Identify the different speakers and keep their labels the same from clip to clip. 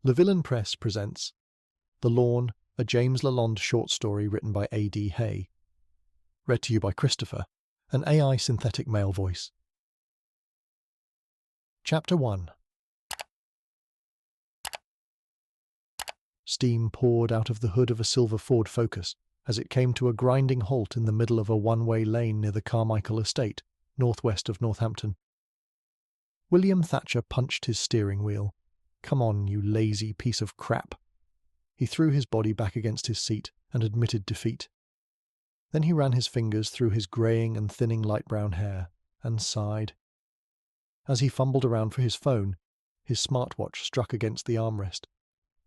Speaker 1: The Villain Press presents The Lawn, a James Lalonde short story written by A.D. Hay. Read to you by Christopher, an AI synthetic male voice. Chapter 1. Steam poured out of the hood of a silver Ford Focus as it came to a grinding halt in the middle of a one-way lane near the Carmichael estate, northwest of Northampton. William Thatcher punched his steering wheel. "Come on, you lazy piece of crap." He threw his body back against his seat and admitted defeat. Then he ran his fingers through his greying and thinning light brown hair and sighed. As he fumbled around for his phone, his smartwatch struck against the armrest.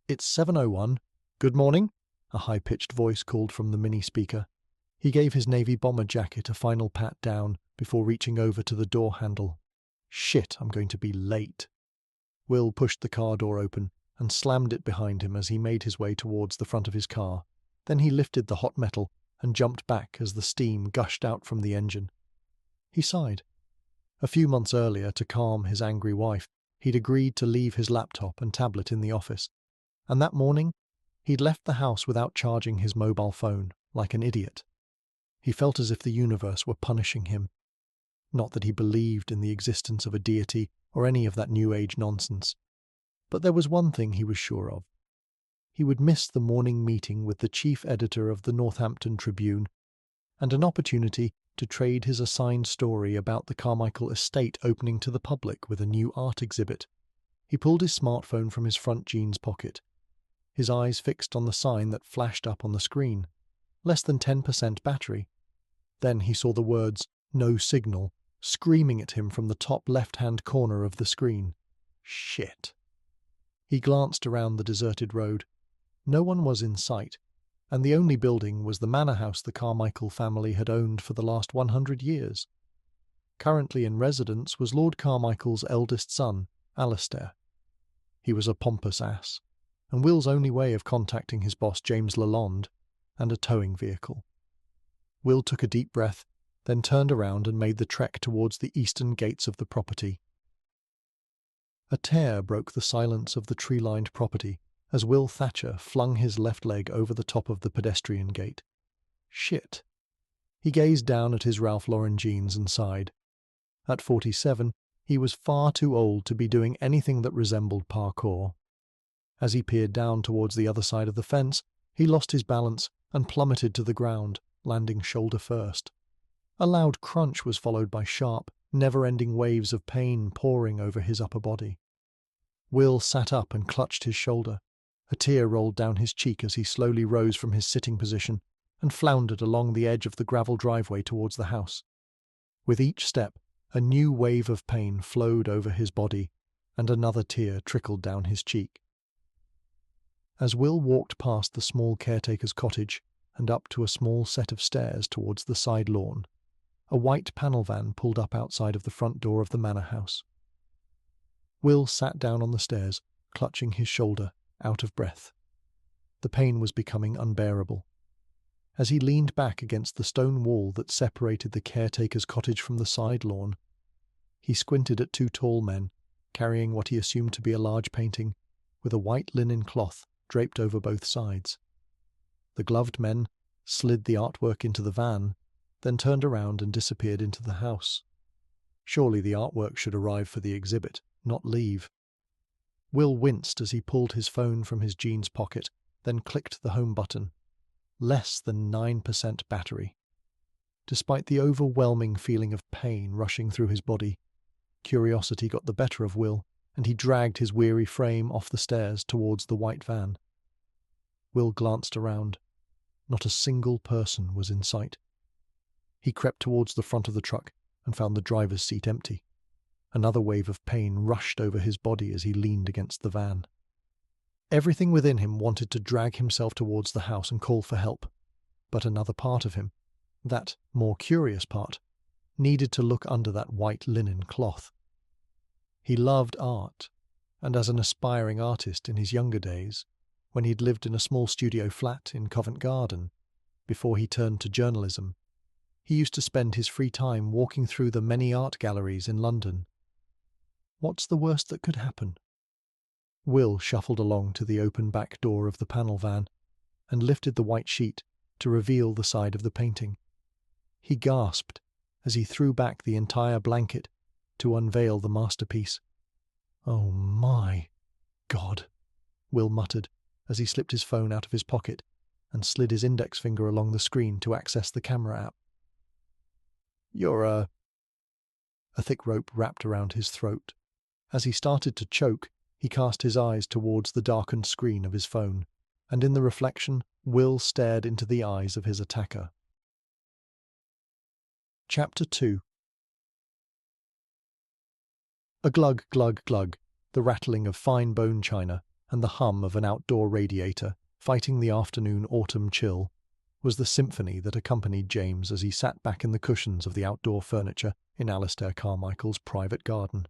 Speaker 1: "It's 7:01. Good morning," a high-pitched voice called from the mini-speaker. He gave his navy bomber jacket a final pat down before reaching over to the door handle. "Shit, I'm going to be late." Will pushed the car door open and slammed it behind him as he made his way towards the front of his car. Then he lifted the hot metal and jumped back as the steam gushed out from the engine. He sighed. A few months earlier, to calm his angry wife, he'd agreed to leave his laptop and tablet in the office. And that morning, he'd left the house without charging his mobile phone, like an idiot. He felt as if the universe were punishing him. Not that he believed in the existence of a deity or any of that New Age nonsense. But there was one thing he was sure of. He would miss the morning meeting with the chief editor of the Northampton Tribune, and an opportunity to trade his assigned story about the Carmichael estate opening to the public with a new art exhibit. He pulled his smartphone from his front jeans pocket, his eyes fixed on the sign that flashed up on the screen. Less than 10% battery. Then he saw the words, "No signal," screaming at him from the top left-hand corner of the screen. Shit. He glanced around the deserted road. No one was in sight, and the only building was the manor house the Carmichael family had owned for the last 100 years. Currently in residence was Lord Carmichael's eldest son, Alistair. He was a pompous ass, and Will's only way of contacting his boss, James Lalonde, and a towing vehicle. Will took a deep breath, then turned around and made the trek towards the eastern gates of the property. A tear broke the silence of the tree-lined property as Will Thatcher flung his left leg over the top of the pedestrian gate. Shit. He gazed down at his Ralph Lauren jeans and sighed. At 47, he was far too old to be doing anything that resembled parkour. As he peered down towards the other side of the fence, he lost his balance and plummeted to the ground, landing shoulder first. A loud crunch was followed by sharp, never-ending waves of pain pouring over his upper body. Will sat up and clutched his shoulder. A tear rolled down his cheek as he slowly rose from his sitting position and floundered along the edge of the gravel driveway towards the house. With each step, a new wave of pain flowed over his body, and another tear trickled down his cheek. As Will walked past the small caretaker's cottage and up to a small set of stairs towards the side lawn, a white panel van pulled up outside of the front door of the manor house. Will sat down on the stairs, clutching his shoulder, out of breath. The pain was becoming unbearable. As he leaned back against the stone wall that separated the caretaker's cottage from the side lawn, he squinted at two tall men, carrying what he assumed to be a large painting, with a white linen cloth draped over both sides. The gloved men slid the artwork into the van, then turned around and disappeared into the house. Surely the artwork should arrive for the exhibit, not leave. Will winced as he pulled his phone from his jeans pocket, then clicked the home button. Less than 9% battery. Despite the overwhelming feeling of pain rushing through his body, curiosity got the better of Will, and he dragged his weary frame off the stairs towards the white van. Will glanced around. Not a single person was in sight. He crept towards the front of the truck and found the driver's seat empty. Another wave of pain rushed over his body as he leaned against the van. Everything within him wanted to drag himself towards the house and call for help, but another part of him, that more curious part, needed to look under that white linen cloth. He loved art, and as an aspiring artist in his younger days, when he'd lived in a small studio flat in Covent Garden, before he turned to journalism, he used to spend his free time walking through the many art galleries in London. What's the worst that could happen? Will shuffled along to the open back door of the panel van and lifted the white sheet to reveal the side of the painting. He gasped as he threw back the entire blanket to unveil the masterpiece. "Oh my God," Will muttered as he slipped his phone out of his pocket and slid his index finger along the screen to access the camera app. "You're a thick rope wrapped around his throat. As he started to choke, he cast his eyes towards the darkened screen of his phone, and in the reflection, Will stared into the eyes of his attacker. Chapter 2. A glug, glug, glug, the rattling of fine bone china and the hum of an outdoor radiator fighting the afternoon autumn chill was the symphony that accompanied James as he sat back in the cushions of the outdoor furniture in Alistair Carmichael's private garden.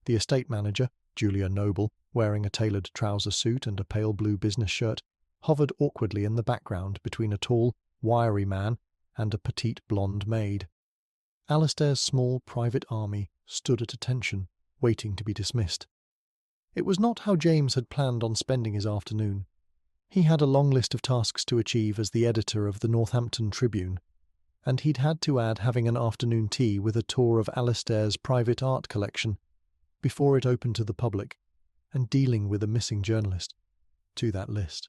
Speaker 1: The estate manager, Julia Noble, wearing a tailored trouser suit and a pale blue business shirt, hovered awkwardly in the background between a tall, wiry man and a petite blonde maid. Alistair's small private army stood at attention, waiting to be dismissed. It was not how James had planned on spending his afternoon. He had a long list of tasks to achieve as the editor of the Northampton Tribune, and he'd had to add having an afternoon tea with a tour of Alistair's private art collection before it opened to the public, and dealing with a missing journalist to that list.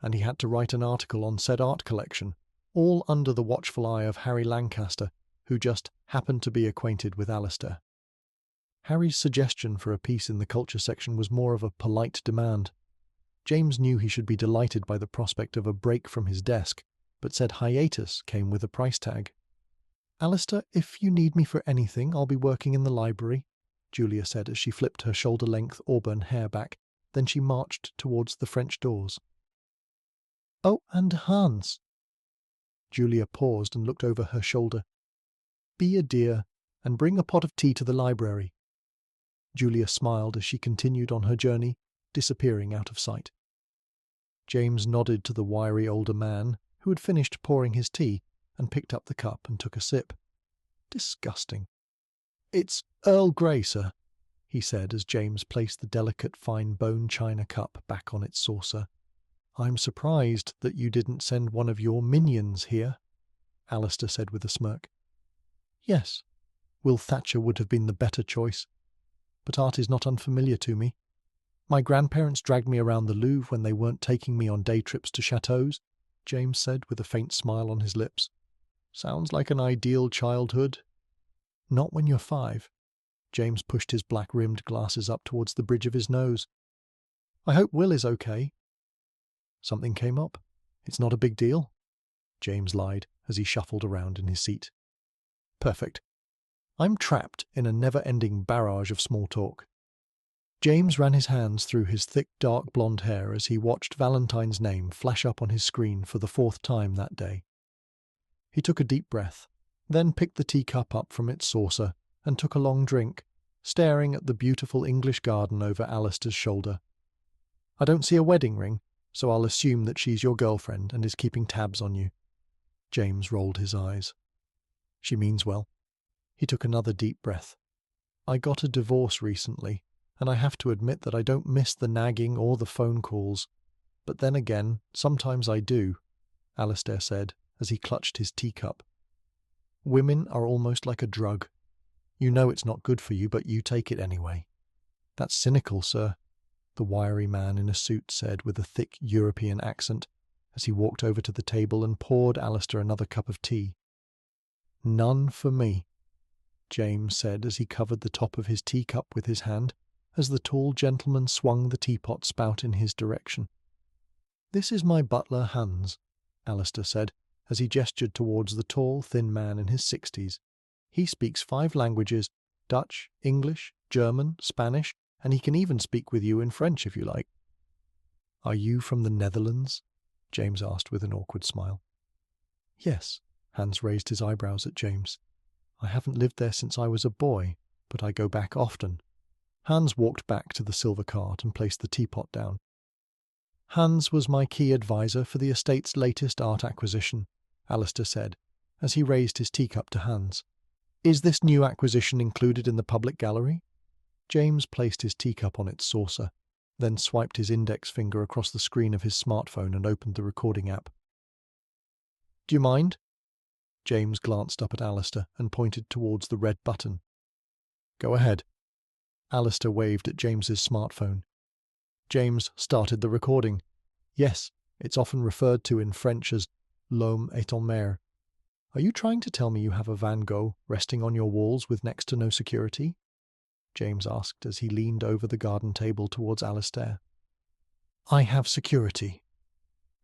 Speaker 1: And he had to write an article on said art collection, all under the watchful eye of Harry Lancaster, who just happened to be acquainted with Alistair. Harry's suggestion for a piece in the culture section was more of a polite demand. James knew he should be delighted by the prospect of a break from his desk, but said hiatus came with a price tag. "Alistair, if you need me for anything, I'll be working in the library," Julia said as she flipped her shoulder-length auburn hair back. Then she marched towards the French doors. "Oh, and Hans." Julia paused and looked over her shoulder. "Be a dear, and bring a pot of tea to the library." Julia smiled as she continued on her journey, disappearing out of sight. James nodded to the wiry older man, who had finished pouring his tea, and picked up the cup and took a sip. Disgusting. "It's Earl Grey, sir," he said as James placed the delicate fine bone china cup back on its saucer. "I'm surprised that you didn't send one of your minions here," Alistair said with a smirk. "Yes, Will Thatcher would have been the better choice, but art is not unfamiliar to me. My grandparents dragged me around the Louvre when they weren't taking me on day trips to chateaux," James said with a faint smile on his lips. "Sounds like an ideal childhood." "Not when you're 5. James pushed his black-rimmed glasses up towards the bridge of his nose. "I hope Will is okay." "Something came up. It's not a big deal," James lied as he shuffled around in his seat. "Perfect. I'm trapped in a never-ending barrage of small talk." James ran his hands through his thick, dark blonde hair as he watched Valentine's name flash up on his screen for the 4th time that day. He took a deep breath, then picked the teacup up from its saucer and took a long drink, staring at the beautiful English garden over Alistair's shoulder. "I don't see a wedding ring, so I'll assume that she's your girlfriend and is keeping tabs on you." James rolled his eyes. "She means well." He took another deep breath. "I got a divorce recently, and I have to admit that I don't miss the nagging or the phone calls. But then again, sometimes I do," Alistair said as he clutched his teacup. "Women are almost like a drug. You know it's not good for you, but you take it anyway." "That's cynical, sir," the wiry man in a suit said with a thick European accent as he walked over to the table and poured Alistair another cup of tea. "None for me," James said as he covered the top of his teacup with his hand, as the tall gentleman swung the teapot spout in his direction. "This is my butler, Hans," Alistair said, as he gestured towards the tall, thin man in his 60s. "He speaks 5 languages, Dutch, English, German, Spanish, and he can even speak with you in French if you like." "Are you from the Netherlands?" James asked with an awkward smile. "Yes," Hans raised his eyebrows at James. "I haven't lived there since I was a boy, but I go back often." Hans walked back to the silver cart and placed the teapot down. "Hans was my key advisor for the estate's latest art acquisition," Alistair said, as he raised his teacup to Hans. "Is this new acquisition included in the public gallery?" James placed his teacup on its saucer, then swiped his index finger across the screen of his smartphone and opened the recording app. "Do you mind?" James glanced up at Alistair and pointed towards the red button. "Go ahead." Alistair waved at James's smartphone. James started the recording. "Yes, it's often referred to in French as l'homme est en mer. Are you trying to tell me you have a Van Gogh resting on your walls with next to no security?" James asked as he leaned over the garden table towards Alistair. "I have security,"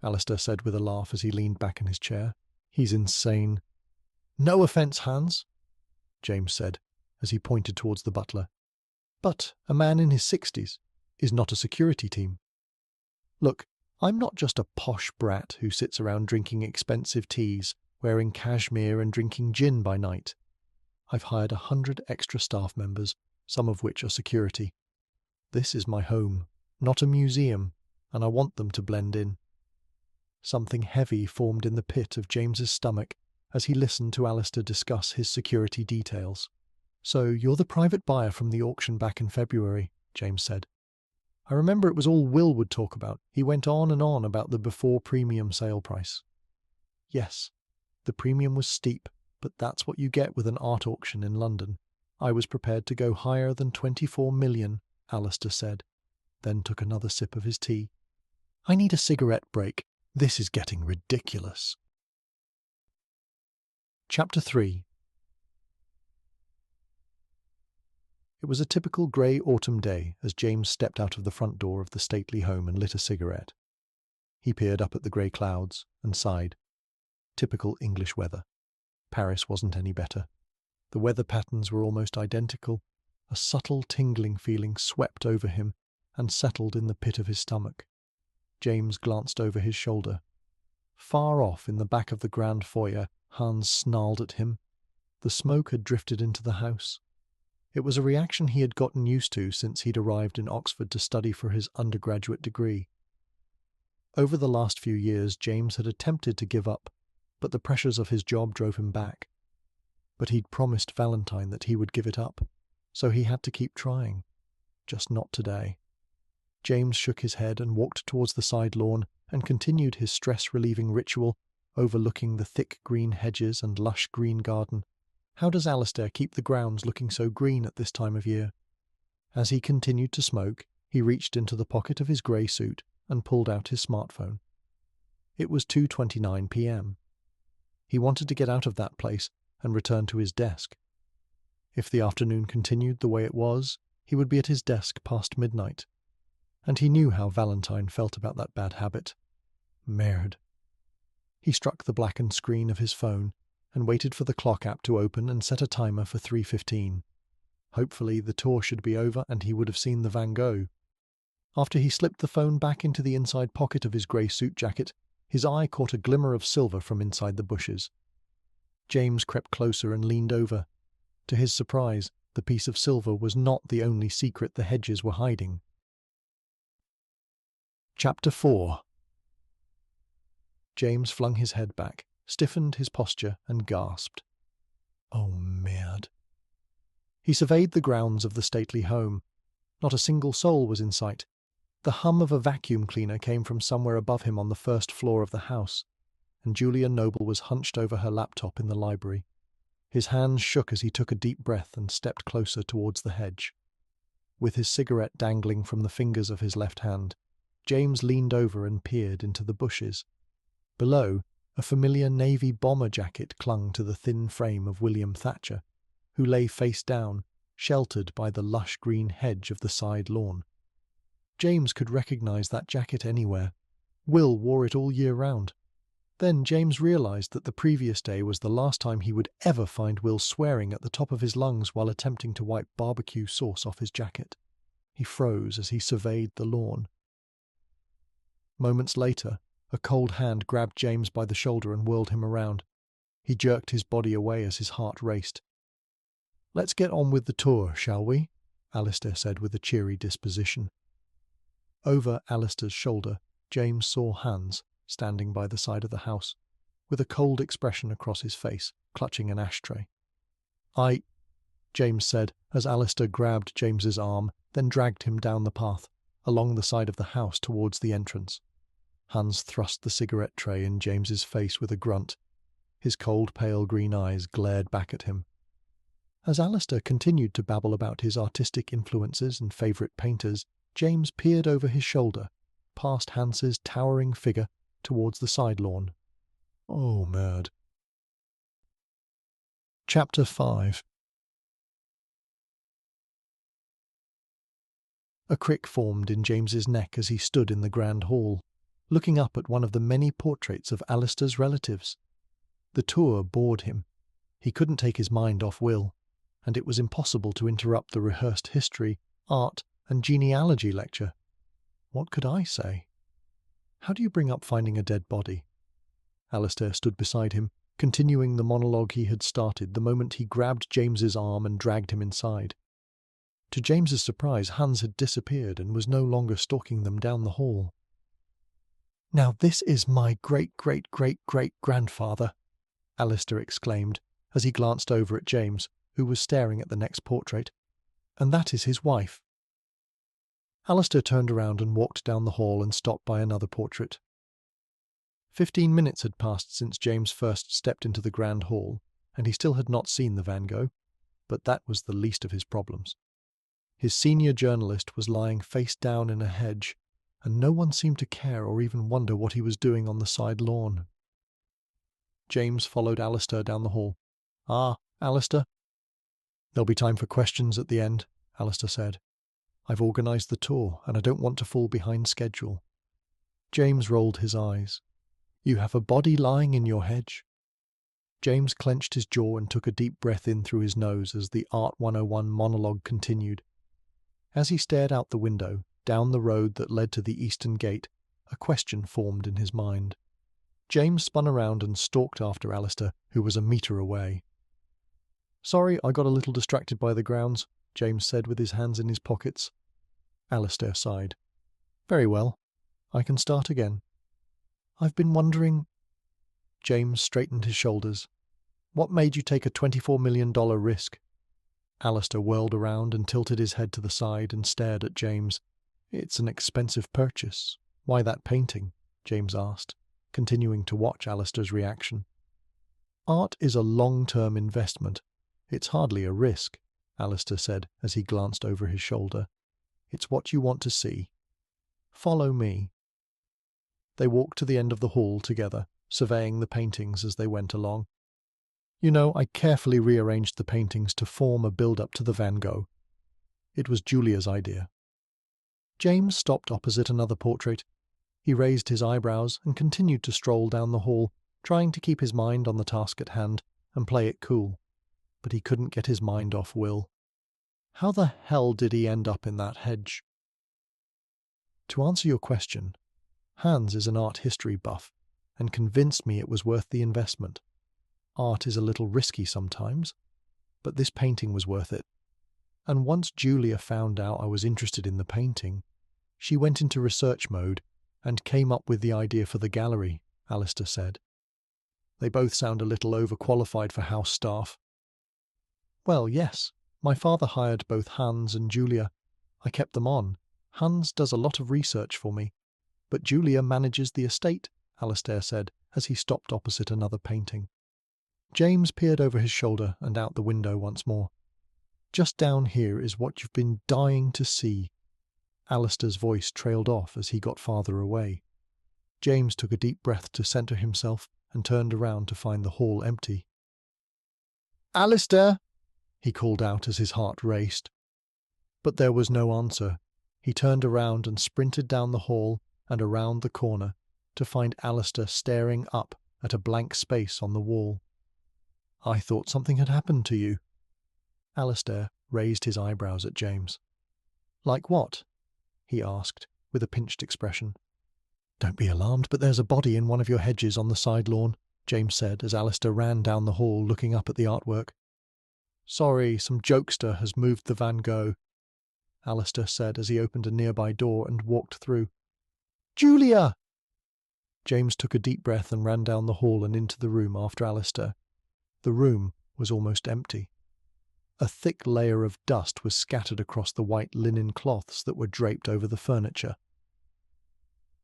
Speaker 1: Alistair said with a laugh as he leaned back in his chair. "He's insane." "No offence, Hans," James said as he pointed towards the butler. "But a man in his 60s is not a security team. Look, I'm not just a posh brat who sits around drinking expensive teas, wearing cashmere and drinking gin by night. I've hired 100 extra staff members, some of which are security. This is my home, not a museum, and I want them to blend in." Something heavy formed in the pit of James's stomach as he listened to Alistair discuss his security details. "So you're the private buyer from the auction back in February," James said. "I remember it was all Will would talk about. He went on and on about the before premium sale price." "Yes, the premium was steep, but that's what you get with an art auction in London. I was prepared to go higher than 24 million, Alistair said, then took another sip of his tea. "I need a cigarette break. This is getting ridiculous." Chapter 3. It was a typical grey autumn day as James stepped out of the front door of the stately home and lit a cigarette. He peered up at the grey clouds and sighed. Typical English weather. Paris wasn't any better. The weather patterns were almost identical. A subtle tingling feeling swept over him and settled in the pit of his stomach. James glanced over his shoulder. Far off in the back of the grand foyer, Hans snarled at him. The smoke had drifted into the house. It was a reaction he had gotten used to since he'd arrived in Oxford to study for his undergraduate degree. Over the last few years, James had attempted to give up, but the pressures of his job drove him back. But he'd promised Valentine that he would give it up, so he had to keep trying. Just not today. James shook his head and walked towards the side lawn and continued his stress-relieving ritual, overlooking the thick green hedges and lush green garden. How does Alistair keep the grounds looking so green at this time of year? As he continued to smoke, he reached into the pocket of his grey suit and pulled out his smartphone. It was 2:29 p.m. He wanted to get out of that place and return to his desk. If the afternoon continued the way it was, he would be at his desk past midnight. And he knew how Valentine felt about that bad habit. Merde. He struck the blackened screen of his phone and waited for the clock app to open and set a timer for 3:15. Hopefully the tour should be over and he would have seen the Van Gogh. After he slipped the phone back into the inside pocket of his grey suit jacket, his eye caught a glimmer of silver from inside the bushes. James crept closer and leaned over. To his surprise, the piece of silver was not the only secret the hedges were hiding. Chapter 4. James flung his head back, stiffened his posture, and gasped. Oh, merde. He surveyed the grounds of the stately home. Not a single soul was in sight. The hum of a vacuum cleaner came from somewhere above him on the first floor of the house, and Julia Noble was hunched over her laptop in the library. His hands shook as he took a deep breath and stepped closer towards the hedge. With his cigarette dangling from the fingers of his left hand, James leaned over and peered into the bushes. Below, a familiar navy bomber jacket clung to the thin frame of William Thatcher, who lay face down, sheltered by the lush green hedge of the side lawn. James could recognize that jacket anywhere. Will wore it all year round. Then James realized that the previous day was the last time he would ever find Will swearing at the top of his lungs while attempting to wipe barbecue sauce off his jacket. He froze as he surveyed the lawn. Moments later, a cold hand grabbed James by the shoulder and whirled him around. He jerked his body away as his heart raced. "Let's get on with the tour, shall we?" Alistair said with a cheery disposition. Over Alistair's shoulder, James saw Hans, standing by the side of the house, with a cold expression across his face, clutching an ashtray. James said as Alistair grabbed James's arm, then dragged him down the path, along the side of the house towards the entrance. Hans thrust the cigarette tray in James's face with a grunt. His cold, pale green eyes glared back at him. As Alistair continued to babble about his artistic influences and favourite painters, James peered over his shoulder, past Hans's towering figure, towards the side lawn. Oh, merd. Chapter 5. A crick formed in James's neck as he stood in the grand hall, looking up at one of the many portraits of Alistair's relatives. The tour bored him. He couldn't take his mind off Will, and it was impossible to interrupt the rehearsed history, art, and genealogy lecture. What could I say? How do you bring up finding a dead body? Alistair stood beside him, continuing the monologue he had started the moment he grabbed James's arm and dragged him inside. To James's surprise, Hans had disappeared and was no longer stalking them down the hall. "Now this is my great-great-great-great-grandfather," Alistair exclaimed as he glanced over at James, who was staring at the next portrait. "And that is his wife." Alistair turned around and walked down the hall and stopped by another portrait. 15 minutes had passed since James first stepped into the grand hall, and he still had not seen the Van Gogh, but that was the least of his problems. His senior journalist was lying face down in a hedge, and no one seemed to care or even wonder what he was doing on the side lawn. James followed Alistair down the hall. "Ah, Alistair?" "There'll be time for questions at the end," Alistair said. "I've organised the tour, and I don't want to fall behind schedule." James rolled his eyes. "You have a body lying in your hedge?" James clenched his jaw and took a deep breath in through his nose as the Art 101 monologue continued. As he stared out the window, down the road that led to the eastern gate, a question formed in his mind. James spun around and stalked after Alistair, who was a metre away. "Sorry, I got a little distracted by the grounds," James said with his hands in his pockets. Alistair sighed. "Very well. I can start again. I've been wondering—" James straightened his shoulders. "What made you take a $24 million risk?" Alistair whirled around and tilted his head to the side and stared at James. "It's an expensive purchase. Why that painting?" James asked, continuing to watch Alistair's reaction. "Art is a long-term investment. It's hardly a risk," Alistair said as he glanced over his shoulder. "It's what you want to see. Follow me." They walked to the end of the hall together, surveying the paintings as they went along. "You know, I carefully rearranged the paintings to form a build-up to the Van Gogh. It was Julia's idea." James stopped opposite another portrait. He raised his eyebrows and continued to stroll down the hall, trying to keep his mind on the task at hand and play it cool. But he couldn't get his mind off Will. How the hell did he end up in that hedge? To answer your question, Hans is an art history buff and convinced me it was worth the investment. Art is a little risky sometimes, but this painting was worth it. And once Julia found out I was interested in the painting, she went into research mode and came up with the idea for the gallery, Alistair said. They both sound a little overqualified for house staff. "Well, yes. My father hired both Hans and Julia. I kept them on. Hans does a lot of research for me, but Julia manages the estate," Alistair said as he stopped opposite another painting. James peered over his shoulder and out the window once more. "Just down here is what you've been dying to see." Alistair's voice trailed off as he got farther away. James took a deep breath to centre himself and turned around to find the hall empty. "Alistair!" he called out as his heart raced. But there was no answer. He turned around and sprinted down the hall and around the corner to find Alistair staring up at a blank space on the wall. "I thought something had happened to you." Alistair raised his eyebrows at James. "Like what?" he asked, with a pinched expression. "Don't be alarmed, but there's a body in one of your hedges on the side lawn," James said as Alistair ran down the hall looking up at the artwork. "Sorry, some jokester has moved the Van Gogh," Alistair said as he opened a nearby door and walked through. "Julia!" James took a deep breath and ran down the hall and into the room after Alistair. The room was almost empty. A thick layer of dust was scattered across the white linen cloths that were draped over the furniture.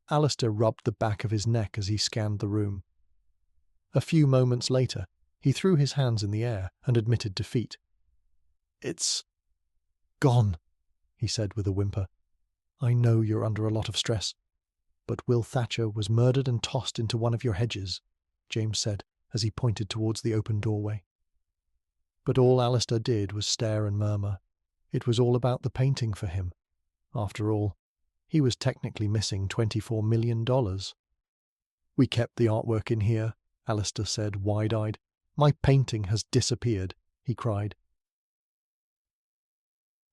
Speaker 1: Alistair rubbed the back of his neck as he scanned the room. A few moments later, he threw his hands in the air and admitted defeat. "It's gone," he said with a whimper. "I know you're under a lot of stress, but Will Thatcher was murdered and tossed into one of your hedges," James said as he pointed towards the open doorway. But all Alistair did was stare and murmur. It was all about the painting for him. After all, he was technically missing $24 million. "We kept the artwork in here," Alistair said, wide-eyed. "My painting has disappeared," he cried.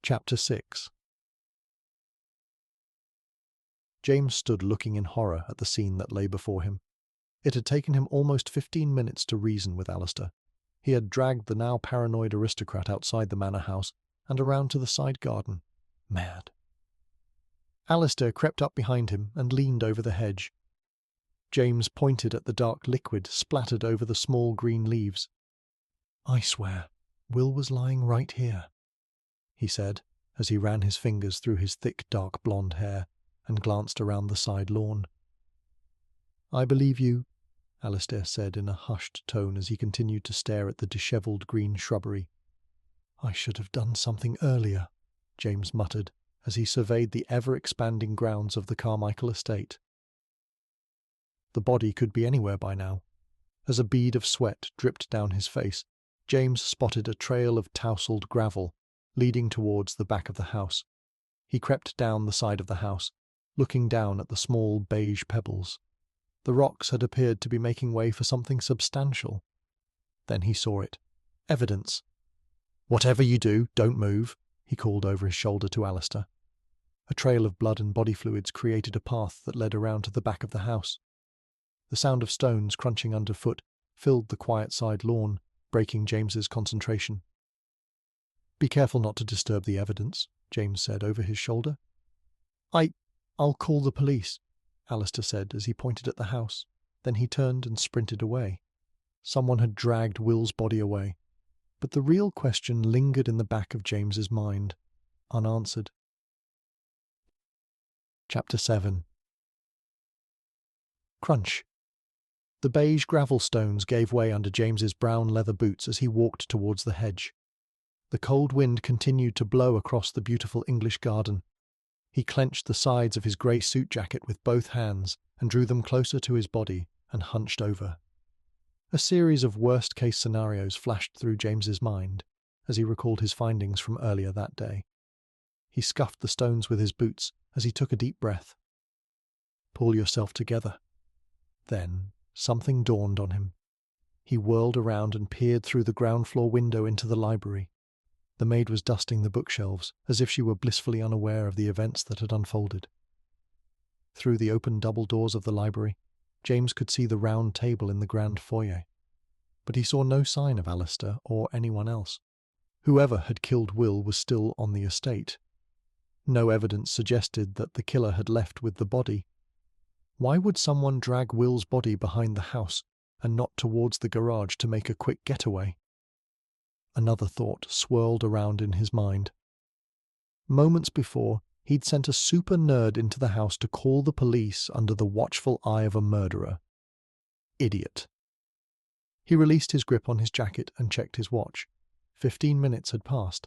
Speaker 1: Chapter 6. James stood looking in horror at the scene that lay before him. It had taken him almost 15 minutes to reason with Alistair. He had dragged the now paranoid aristocrat outside the manor house and around to the side garden. Mad. Alistair crept up behind him and leaned over the hedge. James pointed at the dark liquid splattered over the small green leaves. "I swear, Will was lying right here," he said, as he ran his fingers through his thick dark blonde hair and glanced around the side lawn. "I believe you," Alistair said in a hushed tone as he continued to stare at the dishevelled green shrubbery. "I should have done something earlier," James muttered as he surveyed the ever-expanding grounds of the Carmichael estate. The body could be anywhere by now. As a bead of sweat dripped down his face, James spotted a trail of tousled gravel leading towards the back of the house. He crept down the side of the house, looking down at the small beige pebbles. The rocks had appeared to be making way for something substantial. Then he saw it. Evidence. "Whatever you do, don't move," he called over his shoulder to Alistair. A trail of blood and body fluids created a path that led around to the back of the house. The sound of stones crunching underfoot filled the quiet side lawn, breaking James's concentration. "Be careful not to disturb the evidence," James said over his shoulder. I'll call the police," Alistair said as he pointed at the house. Then he turned and sprinted away. Someone had dragged Will's body away. But the real question lingered in the back of James's mind, unanswered. Chapter 7. Crunch. The beige gravel stones gave way under James's brown leather boots as he walked towards the hedge. The cold wind continued to blow across the beautiful English garden. He clenched the sides of his grey suit jacket with both hands and drew them closer to his body and hunched over. A series of worst-case scenarios flashed through James's mind as he recalled his findings from earlier that day. He scuffed the stones with his boots as he took a deep breath. "Pull yourself together." Then something dawned on him. He whirled around and peered through the ground-floor window into the library. The maid was dusting the bookshelves, as if she were blissfully unaware of the events that had unfolded. Through the open double doors of the library, James could see the round table in the grand foyer. But he saw no sign of Alistair or anyone else. Whoever had killed Will was still on the estate. No evidence suggested that the killer had left with the body. Why would someone drag Will's body behind the house and not towards the garage to make a quick getaway? Another thought swirled around in his mind. Moments before, he'd sent a super nerd into the house to call the police under the watchful eye of a murderer. Idiot. He released his grip on his jacket and checked his watch. 15 minutes had passed.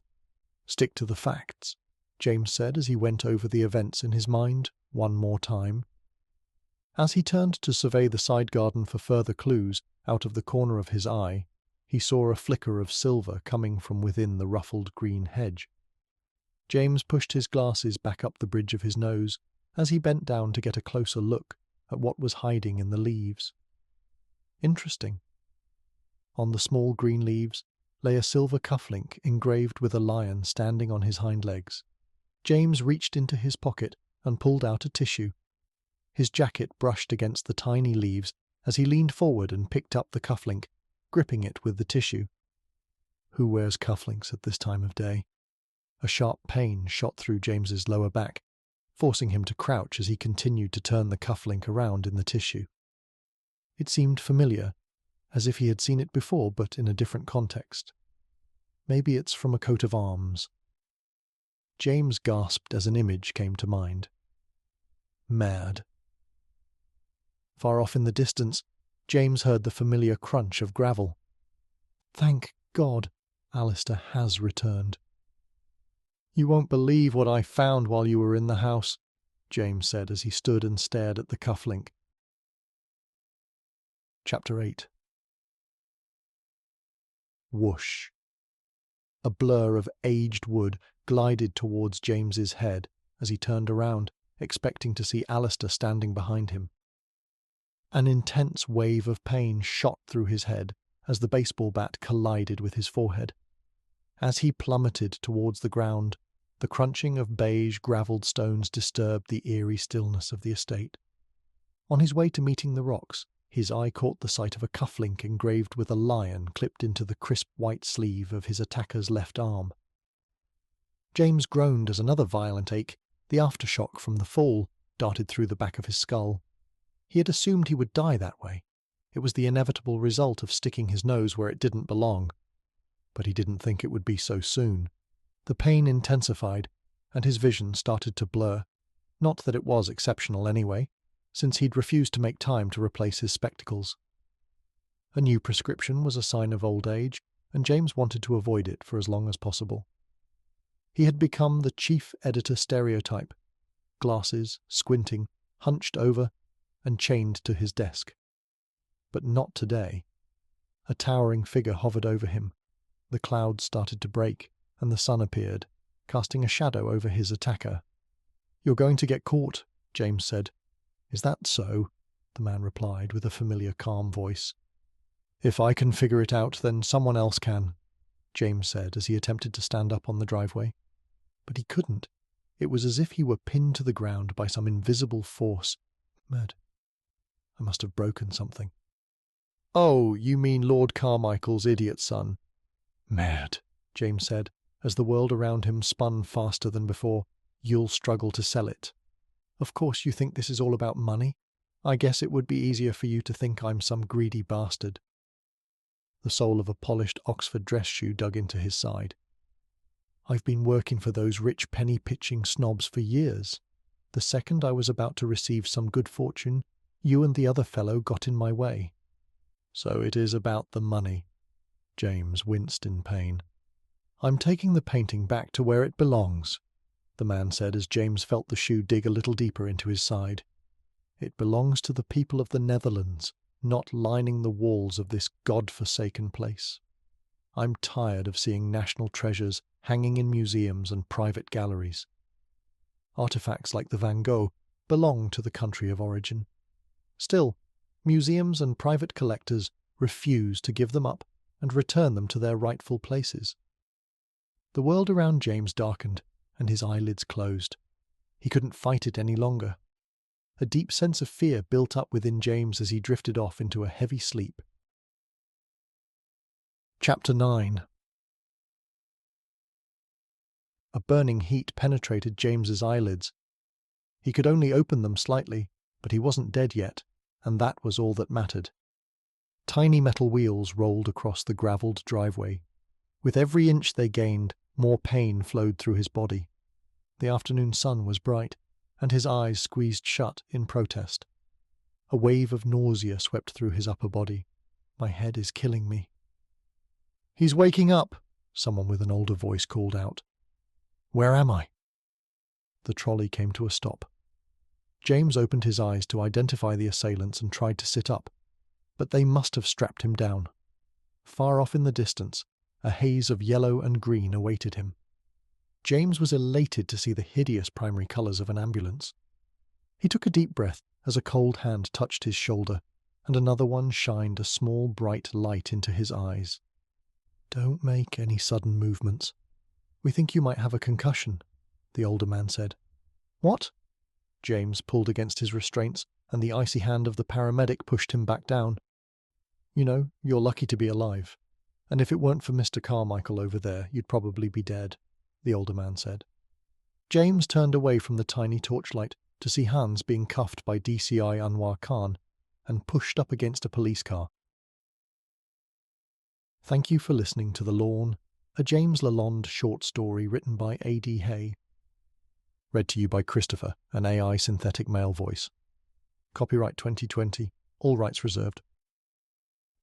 Speaker 1: "Stick to the facts," James said as he went over the events in his mind one more time. As he turned to survey the side garden for further clues, out of the corner of his eye, he saw a flicker of silver coming from within the ruffled green hedge. James pushed his glasses back up the bridge of his nose as he bent down to get a closer look at what was hiding in the leaves. Interesting. On the small green leaves lay a silver cufflink engraved with a lion standing on his hind legs. James reached into his pocket and pulled out a tissue. His jacket brushed against the tiny leaves as he leaned forward and picked up the cufflink, gripping it with the tissue. Who wears cufflinks at this time of day? A sharp pain shot through James's lower back, forcing him to crouch as he continued to turn the cufflink around in the tissue. It seemed familiar, as if he had seen it before but in a different context. Maybe it's from a coat of arms. James gasped as an image came to mind. Mad. Far off in the distance, James heard the familiar crunch of gravel. Thank God, Alistair has returned. You won't believe what I found while you were in the house, James said as he stood and stared at the cufflink. Chapter 8. Whoosh. A blur of aged wood glided towards James's head as he turned around, expecting to see Alistair standing behind him. An intense wave of pain shot through his head as the baseball bat collided with his forehead. As he plummeted towards the ground, the crunching of beige gravelled stones disturbed the eerie stillness of the estate. On his way to meeting the rocks, his eye caught the sight of a cufflink engraved with a lion clipped into the crisp white sleeve of his attacker's left arm. James groaned as another violent ache, the aftershock from the fall, darted through the back of his skull. He had assumed he would die that way. It was the inevitable result of sticking his nose where it didn't belong. But he didn't think it would be so soon. The pain intensified, and his vision started to blur. Not that it was exceptional anyway, since he'd refused to make time to replace his spectacles. A new prescription was a sign of old age, and James wanted to avoid it for as long as possible. He had become the chief editor stereotype: glasses, squinting, hunched over, and chained to his desk. But not today. A towering figure hovered over him. The clouds started to break, and the sun appeared, casting a shadow over his attacker. "You're going to get caught," James said. "Is that so?" the man replied with a familiar calm voice. "If I can figure it out, then someone else can," James said as he attempted to stand up on the driveway. But he couldn't. It was as if he were pinned to the ground by some invisible force. Mad. I must have broken something. "Oh, you mean Lord Carmichael's idiot son." "Mad," James said, as the world around him spun faster than before. "You'll struggle to sell it. Of course you think this is all about money. I guess it would be easier for you to think I'm some greedy bastard." The sole of a polished Oxford dress shoe dug into his side. "I've been working for those rich penny-pitching snobs for years. The second I was about to receive some good fortune, you and the other fellow got in my way." "So it is about the money." James winced in pain. "I'm taking the painting back to where it belongs," the man said as James felt the shoe dig a little deeper into his side. "It belongs to the people of the Netherlands, not lining the walls of this god-forsaken place. I'm tired of seeing national treasures hanging in museums and private galleries. Artifacts like the Van Gogh belong to the country of origin. Still, museums and private collectors refuse to give them up and return them to their rightful places." The world around James darkened, and his eyelids closed. He couldn't fight it any longer. A deep sense of fear built up within James as he drifted off into a heavy sleep. Chapter 9. A burning heat penetrated James's eyelids. He could only open them slightly, but he wasn't dead yet, and that was all that mattered. Tiny metal wheels rolled across the gravelled driveway. With every inch they gained, more pain flowed through his body. The afternoon sun was bright, and his eyes squeezed shut in protest. A wave of nausea swept through his upper body. "My head is killing me." "He's waking up," someone with an older voice called out. "Where am I?" The trolley came to a stop. James opened his eyes to identify the assailants and tried to sit up, but they must have strapped him down. Far off in the distance, a haze of yellow and green awaited him. James was elated to see the hideous primary colours of an ambulance. He took a deep breath as a cold hand touched his shoulder, and another one shined a small bright light into his eyes. "Don't make any sudden movements. We think you might have a concussion," the older man said. "What?" James pulled against his restraints, and the icy hand of the paramedic pushed him back down. "You know, you're lucky to be alive. And if it weren't for Mr. Carmichael over there, you'd probably be dead," the older man said. James turned away from the tiny torchlight to see Hans being cuffed by DCI Anwar Khan and pushed up against a police car. Thank you for listening to The Lawn, a James Lalonde short story written by A.D. Hay. Read to you by Christopher, an AI synthetic male voice. Copyright 2020, all rights reserved.